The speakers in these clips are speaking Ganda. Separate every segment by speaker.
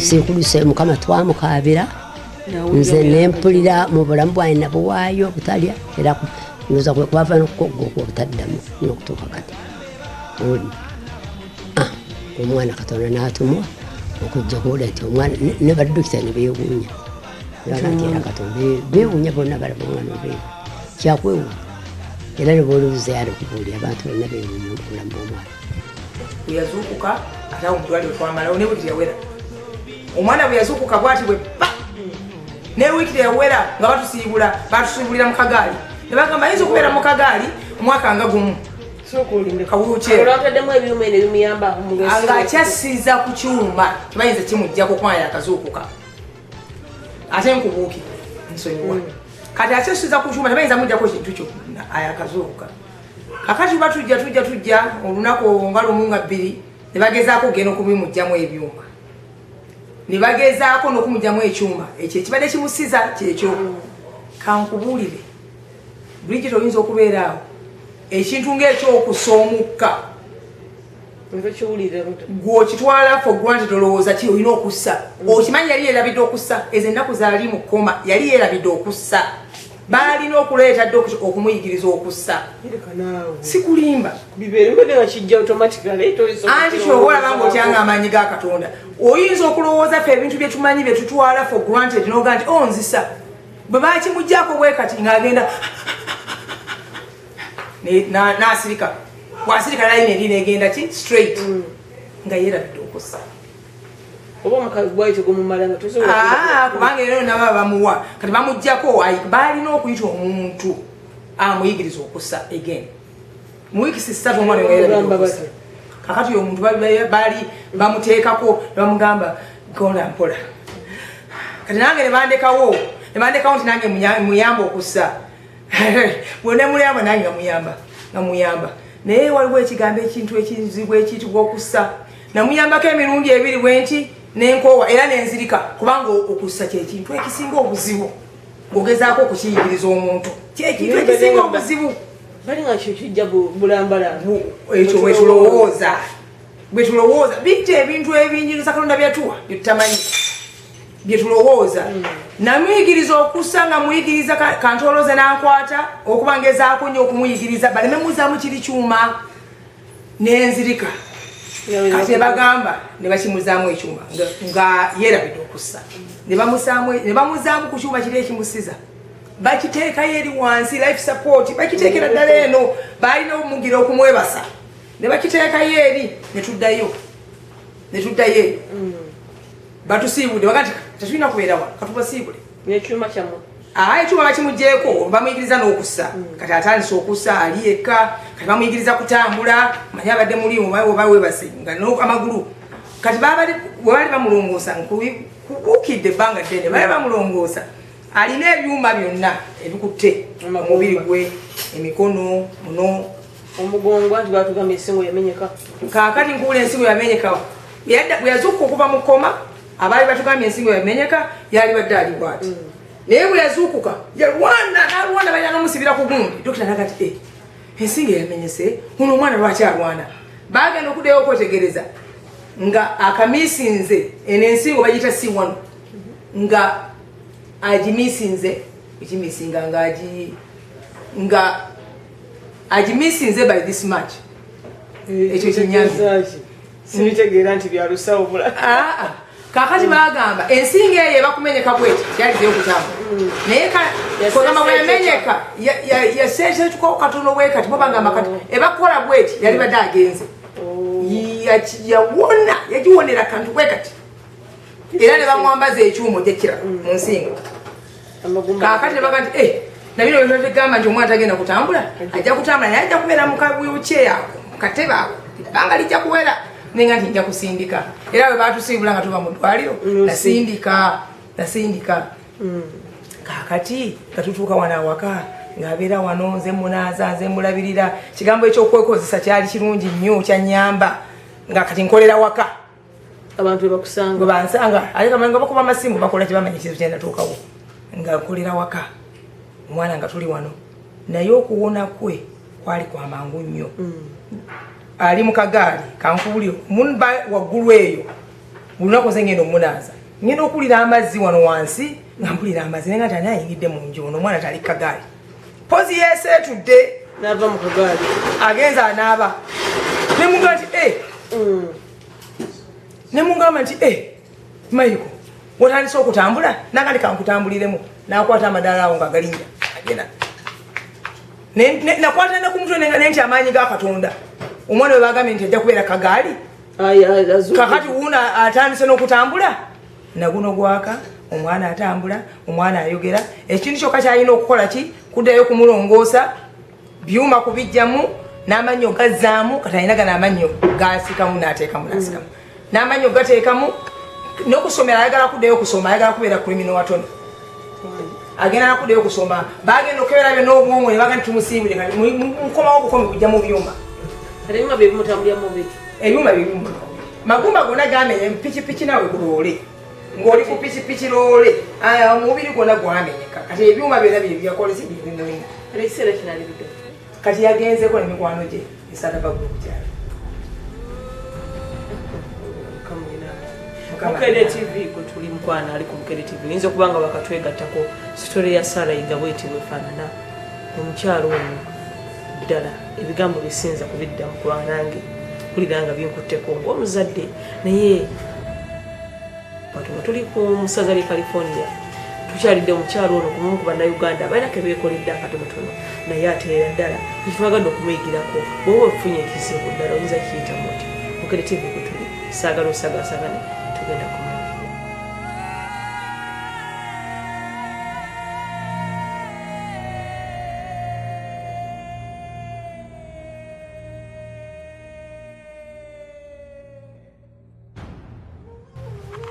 Speaker 1: Sikuluse mukama twamukabira nze nempulira mu bulamu bwange nabuwaayo obutalya era ndoza kwava nokugogwo obutaddamu n'okutuuka kati oli omwana Katonda n'atumwa okujja kuwulira nti omwana ne baddukita ne beewuunya era Katonda beewuunya bonna balaba omwana obeewo kyakwewuunya era ne boolowooza yali okubuulira abantu bonna beewuunya obulamu bw'omwana
Speaker 2: yazuukuka ate awo mudwaliro twamalawo ne bwe teyawera omwana bwe yazuukuka bwati bwe pa ne wiiki yawera nga batusiibulira mu kagaali ne bagamba ayinza okubeera mu kagaali omwaka nga gumu ng'akyasiiza ku kyuma tebayinza kimuggyako kubanga yakazuukuka ate nkubuuki nsonyiwa kati akyasiiza ku kyuma tebayinza muggyako kintu kyo ayakazuukuka kakati tujja olunaku nga lumu nga bbiri ne bagezaako okugenda okubimugyamu ebyuma ne bagezaako n'okumugyamu ekyuma ekyo ekibadde kimusiza kyekyo kankubuulire Bridget oyinza okubeera awo ekintu ng'ekyokussa omukka gw'okitwala for granted olowooza ki olina okussa okimanyi yali yeerabidde okussa ezo ennaku zaali mu kkoma yali yeerabidde okussa baalina okuleeta dde okumuyigiriza okussa sikulimba anti kyoboolaba ng'otyanga amaanyi ga Katonda oyinza okulowooza ffe ebintu bye tumanyi bye tutwala for granted n'oga nti onzisa bwe baakimuggyako bwe kati ng'agenda n'asirika bw'asirika layini eri n'egenda ki straight nga yeerabidde okussa kubanga era naba bamuwa kati bamuggyako baalina okuyita omuntu amuyigiriza okussa again mu wiiki 3 omwana yeerabidde kakati oyo omuntu baali bamuteekako ne bamugamba gona mpola kati nange ne bandekawo nti nange muyamba okussa bwonna mulamba nange nga muyamba naye waliwo ekigambo ekintu ekizibu ekiyitibwa okussa namuyambako emirundi 2 bwenti n'enkoowa era n'enzirika kubanga okussa kyekintu ekisinga obuzibu ng'ogezaako okukiyigiriza omuntu kyekintu ekisinga obuzibu ekyo bwetulowooza bitte ebintu ebingi Katonda byatuwa byetutamanyi byetulowooza namuyigiriza okussa nga muyigiriza kantoloze n'ankwata okuba ngezaako nnyo okumuyigiriza baleme muzaamu kiri kyuma n'enzirika kati bagamba ne bakimuzaamu ekyuma nga yeerabidde okussa ne bamuzaamu ku kyuma kiri ekimusiza bakiteekayo eri wansi life support bakiteekera ddala eno baalina omugira okumwebasa ne bakiteekayo eri ne tuddayo batusiibudde bagati tetulina kubeerawa katubasiibule
Speaker 3: n'ekyuma kyammwe
Speaker 2: ekyuma bakimuggyeko bamuyigiriza n'okussa kati atandise okussa ali yekka kati bamuyigiriza kutambula manyi abadde mulimu oba webase nga amagulu kati bwe baali bamulongoosa nkubuukidde ebbanga ddene baali bamulongoosa alina ebyuma byonna ebikutte omubiri gwe emikono muno
Speaker 3: omugongo anti batugamba ensingo yamenyeka
Speaker 2: kaakati nkuwula ensingo yamenyeka bwe yazuuka okuva mu kkoma abaali batugambye ensingo yamenyeka yali badde ali bwati naye bwe yazuukuka nalwana balina n'omusibira ku gundi dokita naga nti ensingo yamenyese uno omwana lwaki alwana bagenda okuddayo okwetegereza nga akamisinze eno ensingo bagiyita C1 nga agimisinze ekimisinga nga agimisinze by this much ekyo kinyamye
Speaker 3: sinitegeera nti byalusawo bula
Speaker 2: kakati bagamba ensinga eyo bakumenyeka bweti yalizeyo okutambula naye kagamba bwe yamenyeka yaseesetukawo katono bwe kati bobagamba kati ebakukola bweti yali badde agenze yawona yagiwonera kantu bwe kati era ne bamwambaza ekyuma ojjakira mu nsinga kakati nebaga nti nabino byetegamba nti omwana tagenda kutambula ajja kutambula naye ajja kubeera mu kawiiwukyeri ako mu katebe ako ebbanga lijja kuwera nenga nti nja kusindika era bwe batusiibula nga tuva mu ddwaliro nasindika kakati nga tutuuka wano awaka ng'abeera wano nze munaaza nze mulabirira kigambo ekyokwekozesa kyali kirungi nnyo kyanyamba nga kati nkolera waka
Speaker 3: abantu bebakusanga
Speaker 2: bwe bansanga ate kamanyi nga bakuba amasimu bakola kyebamanyi ekizibu kyendatuukawo nga kolera waka omwana nga tuli wano naye okuwona kwe kwali kwa mangu nnyo ali mu kagaali kankubuliro munba waggulu eyo lunaku ze ngenda omunaaza ngenda okulira amazzi wano wansi nga mpulira amazzi naye nga tani ayingidde mu nju ono omwana tali kagaali pozi yeeseetudde
Speaker 3: n'ava mu kagaali
Speaker 2: agenza anaaba nemugamba nti nemugamba nti Maiko watandise okutambula nakati kankutambuliremu nakwata amadaala awo nga galinnya agenda nakwata ne ku mutwe nenti amaanyi ga Katonda omwana we bagambye nti ajja kubeera kagaali kakati wuuna atandise n'okutambula naguno gwaka omwana atambula omwana ayogera ekintu kyokka kyalina okukola ki kuddayo kumulongoosa byuma kubijjamu n'amannyo gazzaamu kati alina gano amannyo gasikamu n'ateekamu n'asikamu n'amannyo gateekamu n'okusomera ayagala kuddayo okusoma ayagala kubeera kulimino watono agenda nakuddayo okusoma bagenda okebera byo n'obwongo ne baga nti tumusiibule kati mukomawo obukomi kujja mu byuma
Speaker 3: ebyuma bye bimutambuliramu biki
Speaker 2: ebyuma bibimu magumba gonna gamenye pikipiki nawe kuloole ng'oli ku pikipiki loole omubiri gwonna gwamenyeka kati ebyuma byonna bye byakolesi bibimulimu
Speaker 3: ekiseera kinalibidde
Speaker 2: kati yagenzeko nemikwano gye esala bagulu kukyala
Speaker 3: Mukere TV ko tuli mukwana ali ku Mukere TV ninzo kubanga bakatwegattako story ya Sarah Igabweti wefaanana omukyalo ono ddala ebigambo bisinza kubiddamu kubanga nange kuliranga binkutteko ng'omuzadde naye tuli ku musaza li California tukyalidde omukyalo ono kumumu ku bannayuganda balina ke beekoledde akatonotono naye ateera ddala ekitwagadde okumuyigirako bwoba ofunye ekizibu ddala oyinza kiyitamu oti Mukere TV ko tuli saagala osagaasagane tugenda kumanya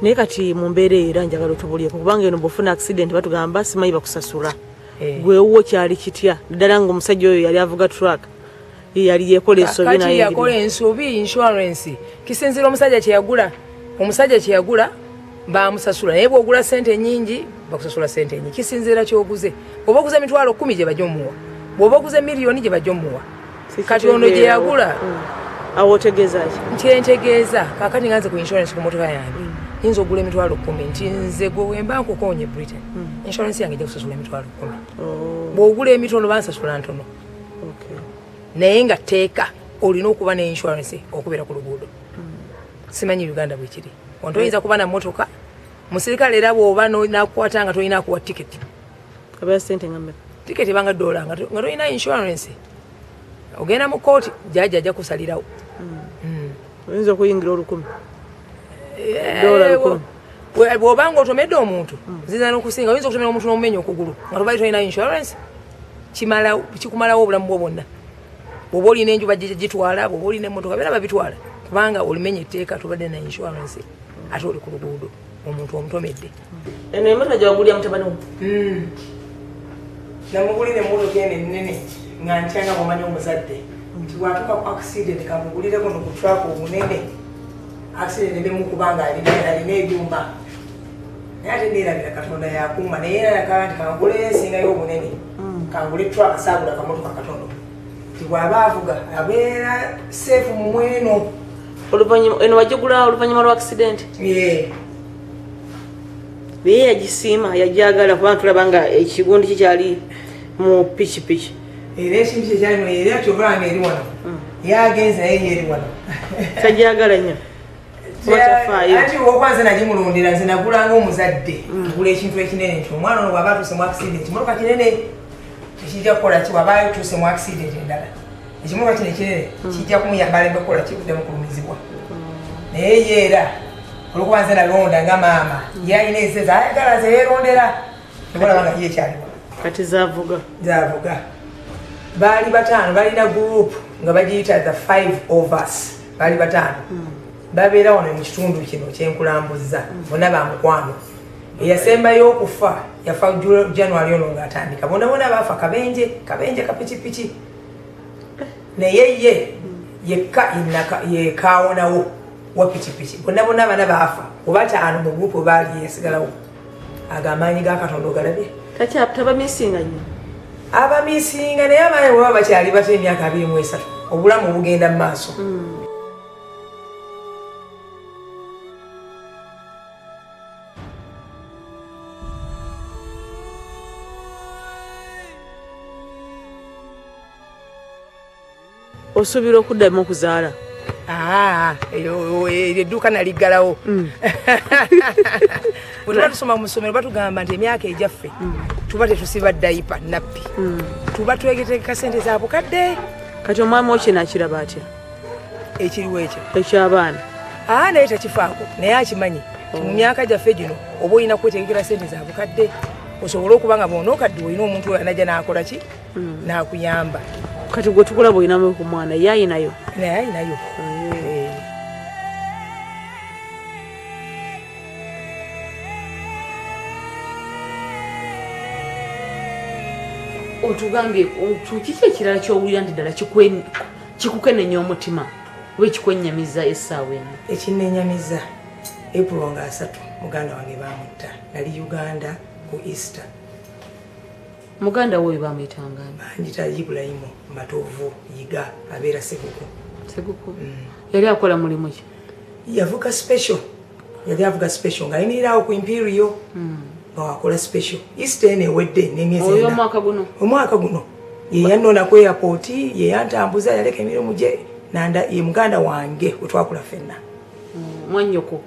Speaker 3: naye kati mu mbeera era njagala otubulyeko kubanga eno bwofuna accident batugamba simanyi bakusasula gwewo kyali kitya ddala ng'omusajja oyo yali avuga truck yali yekola ensobi
Speaker 2: naye yakola ensobi insurance kisinzira omusajja kyeyagula bamusasula naye bw'ogula sente nyingi bakusasula sente nyingi kisinzira kyoguze bw'oba oguze emitwalo 10 gye bajja omuwa bw'oba oguze miliyoni gye bajja omuwa kati ono gye yagula
Speaker 3: awo otegeeza ki
Speaker 2: nkyentegeeza kakati nganze ku insurance ku motoka yange yinza ogula emitwalo 10 nti nze gwe wemba nkukonye Britain insurance yange ejja kusasula emitwalo 10 bw'ogula emitono bansasula ntono naye nga teeka olina okuba ne insurance okubeera ku luguudo simanyi Uganda bwe kiri onto oyinza kuba na motoka musirikale era bw'oba nakukwata nga tolina kuwa tiketi
Speaker 3: kabeera sente nga mmeka
Speaker 2: tiketi ebanga $1 nga tolina insurance ogenda mu kooti jaji ajja kusalirawo
Speaker 3: oyinza okuyingira $1,000
Speaker 2: bw'obanga otomedde omuntu nziza n'okusinga oyinza okutomera omuntu n'omumenya okugulu nga tobali tolina insurance kikumalawo obulamu bwo bwonna bw'oba olina enju bagitwala bw'oba olina emmotoka beera babitwala kubanga olimenya etteeka tobadde na insurance ate oli ku luguudo omuntu omutomedde
Speaker 3: eno emmotoka gye wagulira mutabani wo
Speaker 2: namugulira emmotoka eno ennene nga ntyanga bw'omanyi omuzadde nti bwatuuka ku accident kamugulire kuno ku trako omunene accident nemu kubanga alina ebyuma naye ate neerabira Katonda yakuuma naye era yakala nti kangule ensingayo obunene kangule traka saagula akamotoka katono nti bw'aba avuga abeera seefu mu mweno
Speaker 3: eno wagigula oluvannyuma lwa accident naye yagisiima yajagala kubanga tulaba nga ekigundi kikyali mu pikipiki
Speaker 2: era ekintu kyekyalino era kyobalanga eri wano yagenza naye yeri wano
Speaker 3: tajagala nnyo
Speaker 2: ati okwanze nagimulondera nze nagulanga omuzadde ngula ekintu ekinene nti omwana ono bw'aba atuuse mu accident ekimotoka kinene tekijja kukola ki waba atuuse mu accident endala ekimotoka kino ekinene kijja kumuyamba alembe kukola ki kuddamu kulumizibwa naye ye era olwokuba nze nalonda nga maama yalina enseza ayagala ze yeerondera ebolabanga ye ekyaliwa
Speaker 3: kati zavuga
Speaker 2: baali bataano balina group nga bagiyita the 5 of us baali bataano babeera wano mu kitundu kino kyenkulambuzza bonna bamukwano eyasembayo okufa yafa January ono ng'atandika bonna baafa kabenje kapikipiki naye ye yekka yekaawonawo wa pikipiki bonna bana baafa oba taano mu gurupu baali yesigalawo agamaanyi ga Katonda ogalabye
Speaker 3: taba misinga nnyo
Speaker 2: abamisinga naye abaana bwe baba bakyali bato emyaka 23 obulamu bugenda mu maaso
Speaker 3: osuubira okuddamu okuzaala
Speaker 2: edduuka naliggalawo bwe tuba tusoma mu ssomero batugamba nti emyaka ejaffe tuba tetusiba dayipa nappi tuba twegetegeka sente za bukadde
Speaker 3: kati omwami wo kino akiraba atya
Speaker 2: ekiriwo ekyo
Speaker 3: ekyabaana
Speaker 2: naye tekifaako naye akimanyi mu myaka gyaffe gino oba olina kwetegekera sente za bukadde osobole okuba nga bwonaokadde olina omuntu oyo anajja n'akola ki n'akuyamba
Speaker 3: kati gwe tukulaba olinamu ku mwana ye ayinayo
Speaker 2: naye ayinayo
Speaker 3: otugambye kiki ekirala kyowulira nti ddala kikukenenya omutima oba ekikwennyamiza essaawa eno
Speaker 2: ekinnenyamiza April nga 3 muganda wange bamutta nali Uganda ku Easter
Speaker 3: muganda wowe bamuyitanga
Speaker 2: banjita Ibrahimu Matovu yiga abeera Seguku
Speaker 3: yali akola mulimu ki
Speaker 2: yavuga special ng'ayimirirawo ku Imperial wakola special Easter ene wedde n'emyezi
Speaker 3: oyo
Speaker 2: omwaka guno ye yanona ku airport ye yantambuza yaleka emirimu gye nanda ye muganda wange wetwakula ffenna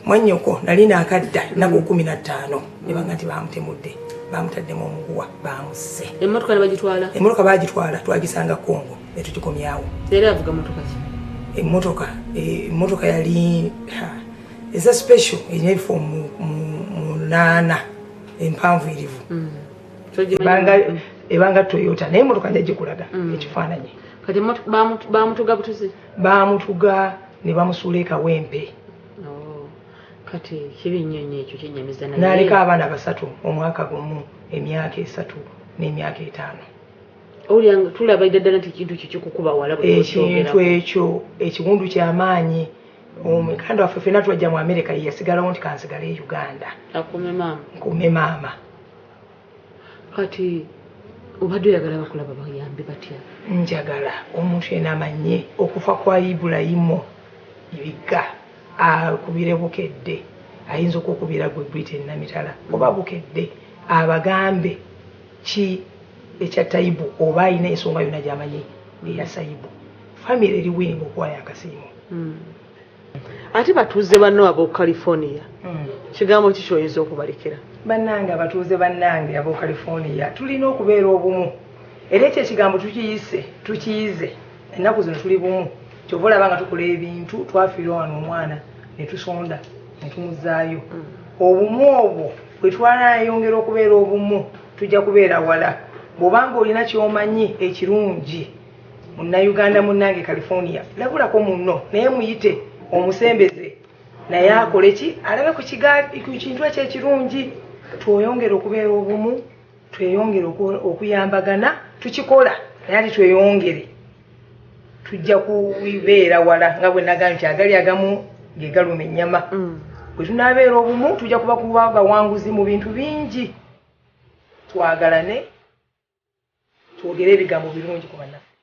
Speaker 2: mwannyoko nali naakadda nnaku 15 ne banga nti bamutemudde bamutaddemu omuguwa bamuse emmotoka bagitwala twagisanga Kongo ne tugikomyawo
Speaker 3: era avuga motoka ki
Speaker 2: emmotoka yali eza special erina ebifo munaana empanvuyirivu ebanga Toyota naye emmotoka njajja kulaga ekifaananyi
Speaker 3: kati bamutuga butuzi
Speaker 2: bamutuga ne bamusuula ekawempe
Speaker 3: kati kibi nnyo nnyo ekyo kyennyamiza
Speaker 2: n'aleka abaana 3 omwaka gumu emyaka 3 n'emyaka 5
Speaker 3: tulaba ddala nti ekintu kyo kikukuba wala
Speaker 2: ekintu ekyo ekiwundu ky'amaanyi omukanda waffe ffenna twajja mu Amerika yasigalawo nti kansigale e Uganda nkume maama
Speaker 3: kati obadde oyagala bakulaba bayambi batya
Speaker 2: njagala omuntu yena amanye okufa kwa Ibrahimu ibiga akubire bukedde ayinza okukubira gwe Britain namitala oba bukedde abagambe ki ekya Taibu oba ayina ensonga yonna gy'amanyi eya Saibu famire eri wingi okuwaya akasiimo
Speaker 3: ate batuuze banno ab'o California kigambo ki kyoyinza okubalekera
Speaker 2: bannange abatuuze bannange ab'o California tulina okubeera obumu era ekyo ekigambo tukiyize ennaku zino tuli bumu kyova olaba nga tukola ebintu twafiirwa wano omwana ne tusonda ne tumuzaayo obumu obwo bwe twanayongera okubeera obumu tujja kubeera wala bw'obanga olina ky'omanyi ekirungi munnayuganda munnange California labulako munno naye muyite omusembeze naye akole ki alabe ku kintu ekyo ekirungi tweyongere okubeera obumu tweyongere okuyambagana tukikola naye ati tweyongere tujja kubeera wala nga bwe nagambye nti agali agamu ge galuma ennyama bwe tunaabeera obumu tujja kuba bawanguzi mu bintu bingi twagalane twogere ebigambo birungi ku bannaffe